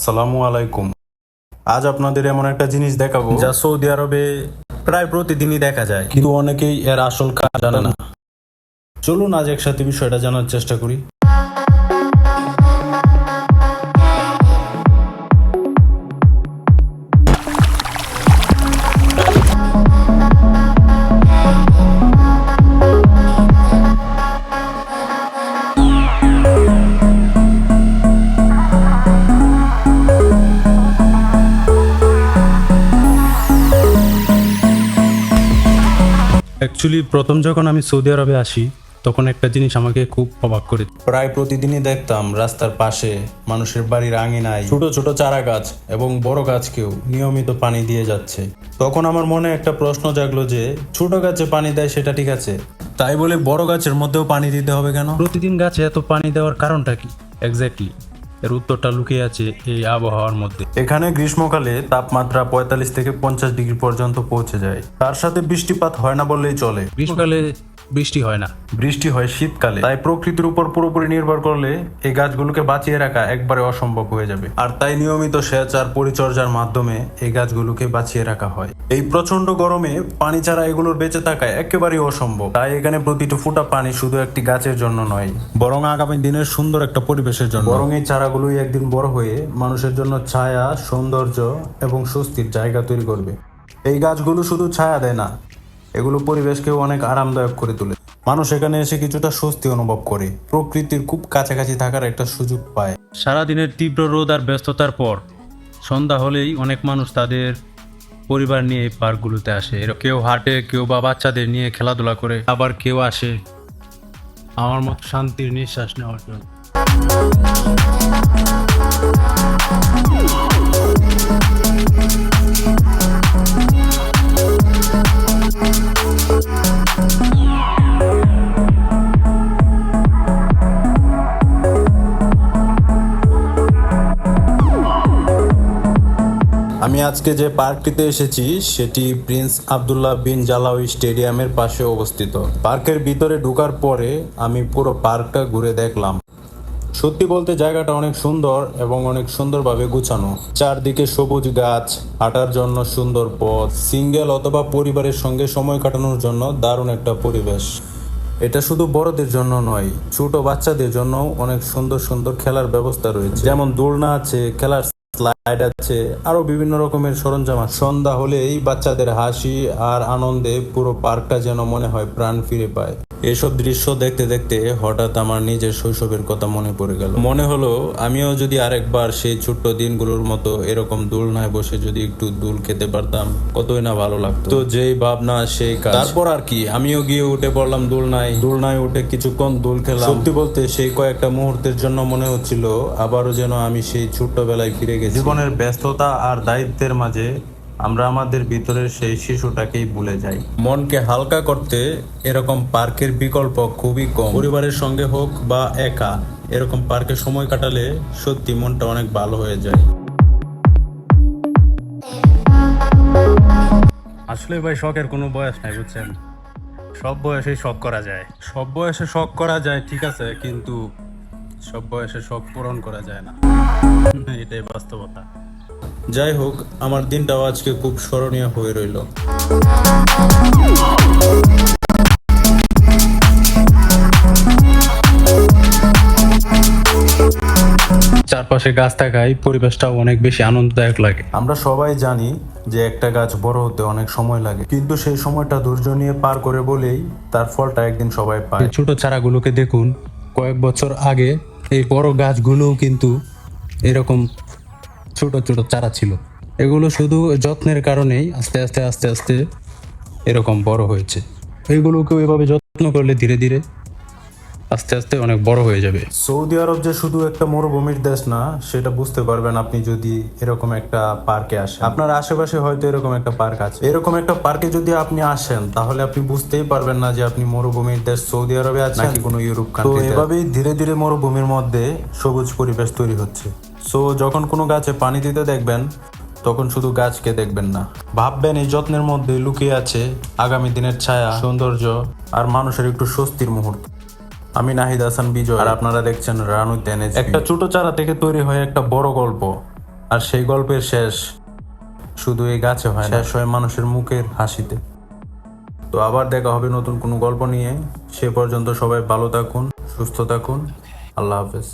আসসালামু আলাইকুম। আজ আপনাদের এমন একটা জিনিস দেখাবো যা সৌদি আরবে প্রায় প্রতিদিনই দেখা যায়, কিন্তু অনেকেই এর আসল কাজ জানে না। চলুন আজ একসাথে বিষয়টা জানার চেষ্টা করি। অ্যাকচুয়ালি প্রথম যখন আমি সৌদি আরবে আসি তখন একটা জিনিস আমাকে খুব অবাক করে। প্রায় প্রতিদিনই দেখতাম রাস্তার পাশে মানুষের বাড়ির আঙিনায় ছোট ছোট চারা গাছ এবং বড় গাছকেও নিয়মিত পানি দিয়ে যাচ্ছে। তখন আমার মনে একটা প্রশ্ন জাগলো যে ছোট গাছে পানি দেয় সেটা ঠিক আছে, তাই বলে বড় গাছের মধ্যেও পানি দিতে হবে কেন? প্রতিদিন গাছে এত পানি দেওয়ার কারণটা কি? এক্স্যাক্টলি এর উত্তরটা লুকিয়ে আছে এই আবহাওয়ার মধ্যে। এখানে গ্রীষ্মকালে তাপমাত্রা 45 থেকে 50 ডিগ্রি পর্যন্ত পৌঁছে যায়। তার সাথে বৃষ্টিপাত হয় না বললেই চলে। গ্রীষ্মকালে বৃষ্টি হয় না, বৃষ্টি হয় শীতকালে। তাই প্রকৃতির উপর পুরোপুরি নির্ভর করলে এই গাছগুলোকে বাঁচিয়ে রাখা একবারে অসম্ভব হয়ে যাবে। আর তাই নিয়মিত সেচ আর পরিচর্যার মাধ্যমে এই গাছগুলোকে বাঁচিয়ে রাখা হয়। এই প্রচন্ড গরমে পানি ছাড়া এগুলোর বেঁচে থাকা একেবারেই অসম্ভব। তাই এখানে প্রতিটি ফোঁটা পানি শুধু একটি গাছের জন্য নয়, বরং আগামী দিনের সুন্দর একটা পরিবেশের জন্য। বরং এই চারাগুলোই একদিন বড় হয়ে মানুষের জন্য ছায়া, সৌন্দর্য এবং স্বস্তির জায়গা তৈরি করবে। এই গাছগুলো শুধু ছায়া দেয় না, এগুলো পরিবেশকেও অনেক আরামদায়ক করে তোলে। মানুষ এখানে এসে কিছুটা স্বস্তি অনুভব করে, প্রকৃতির খুব কাছাকাছি থাকার একটা সুযোগ পায়। সারাদিনের তীব্র রোদ আর ব্যস্ততার পর সন্ধ্যা হলেই অনেক মানুষ তাদের পরিবার নিয়ে এই পার্কগুলোতে আসে। কেউ হাঁটে, কেউ বা বাচ্চাদের নিয়ে খেলাধুলা করে, আবার কেউ আসে আমার মতো শান্তির নিঃশ্বাস নেওয়ার জন্য। আমি আজকে যে পার্কটিতে এসেছি সেটি প্রিন্স আব্দুল্লাহ বিন জালাউই স্টেডিয়ামের পাশে অবস্থিত। পার্কের ভিতরে ঢোকার পরে আমি পুরো পার্কটা ঘুরে দেখলাম। সত্যি বলতে জায়গাটা অনেক সুন্দর এবং অনেক সুন্দরভাবে গুছানো। চারদিকে সবুজ গাছ, হাঁটার জন্য সুন্দর পথ, সিঙ্গেল অথবা পরিবারের সঙ্গে সময় কাটানোর জন্য দারুণ একটা পরিবেশ। এটা শুধু বড়দের জন্য নয়, ছোট বাচ্চাদের জন্য অনেক সুন্দর সুন্দর খেলার ব্যবস্থা রয়েছে। যেমন দোলনা আছে, খেলার স্লাইড আছে, আরো বিভিন্ন রকমের সরঞ্জাম আছে। সন্ধ্যা হলেই বাচ্চাদের হাসি আর আনন্দে পুরো পার্কটা যেন মনে হয় প্রাণ ফিরে পায়। এসব দৃশ্য দেখতে দেখতে হঠাৎ আমার নিজের শৈশবের কথা মনে পড়ে গেল। মনে হলো আমিও যদি আরেকবার সেই ছোট্ট দিনগুলোর মতো এরকম দোলনায় বসে যদি একটু দোল খেতে পারতাম, কতই না ভালো লাগতো। তো যেই ভাবনা সেই কাজ। তারপর আর কি, আমিও গিয়ে উঠে পড়লাম দোলনায় উঠে কিছুক্ষণ দোল খেলাম। সত্যি বলতে সেই কয়েকটা মুহূর্তের জন্য মনে হচ্ছিল আবারও যেন আমি সেই ছোট্টবেলায় ফিরে গেছি। জীবনের ব্যস্ততা আর দায়িত্বের মাঝে আমরা আমাদের ভিতরের সেই শিশুটাকেই ভুলে যাই। মনকে হালকা করতে এরকম পার্কের বিকল্প খুবই কম। পরিবারের সঙ্গে হোক বা একা, এরকম পার্কে সময় কাটালে সত্যি মনটা অনেক ভালো হয়ে যায়। আসলে ভাই শখের কোনো বয়স নাই, বুঝছেন? সব বয়সেই শখ করা যায়। সব বয়সে শখ করা যায় ঠিক আছে, কিন্তু সব বয়সে শখ পূরণ করা যায় না, এটাই বাস্তবতা। যাই হোক, আমার দিনটাও আজকে খুব স্মরণীয় হয়ে রইল। চারপাশে গাছ থাকায় পরিবেশটাও অনেক বেশি আনন্দদায়ক লাগে। আমরা সবাই জানি যে একটা গাছ বড় হতে অনেক সময় লাগে, কিন্তু সেই সময়টা ধৈর্য নিয়ে পার করে বলেই তার ফলটা একদিন সবাই পায়। এই ছোট চারাগুলোকে দেখুন, কয়েক বছর আগে এই বড় গাছগুলোও কিন্তু এরকম ছোট ছোট চারা ছিল। এগুলো শুধু যত্নের কারণেই আস্তে আস্তে আস্তে আস্তে এরকম বড় হয়েছে। এগুলোকেও এভাবে যত্ন করলে ধীরে ধীরে আস্তে আস্তে অনেক বড় হয়ে যাবে। সৌদি আরব যে শুধু একটা মরুভূমির দেশ না, সেটা বুঝতে পারবেন আপনি যদি এরকম একটা পার্কে আসেন। আপনার আশেপাশে হয়তো এরকম একটা পার্ক আছে। এরকম একটা পার্কে যদি আপনি আসেন, তাহলে আপনি বুঝতেই পারবেন না যে আপনি মরুভূমির দেশ সৌদি আরবে আছেন নাকি কোনো ইউরোপ কান্ট্রিতে। তো এভাবেই ধীরে ধীরে মরুভূমির মধ্যে সবুজ পরিবেশ তৈরি হচ্ছে। সো যখন কোনো গাছে পানি দিতে দেখবেন, তখন শুধু গাছকে দেখবেন না, ভাববেন এই যত্নের মধ্যে লুকিয়ে আছে আগামী দিনের ছায়া, সৌন্দর্য আর মানুষের একটু স্বস্তির মুহূর্ত। আমি নাহিদ হাসান বিজয়, আর আপনারা দেখছেন রানু টেনেজ। একটা ছোট চারা থেকে তৈরি হয় একটা বড় গল্প, আর সেই গল্পের শেষ শুধু এই গাছে হয় না, শেষ হয় মানুষের মুখের হাসিতে। তো আবার দেখা হবে নতুন কোনো গল্প নিয়ে। সে পর্যন্ত সবাই ভালো থাকুন, সুস্থ থাকুন। আল্লাহ হাফেজ।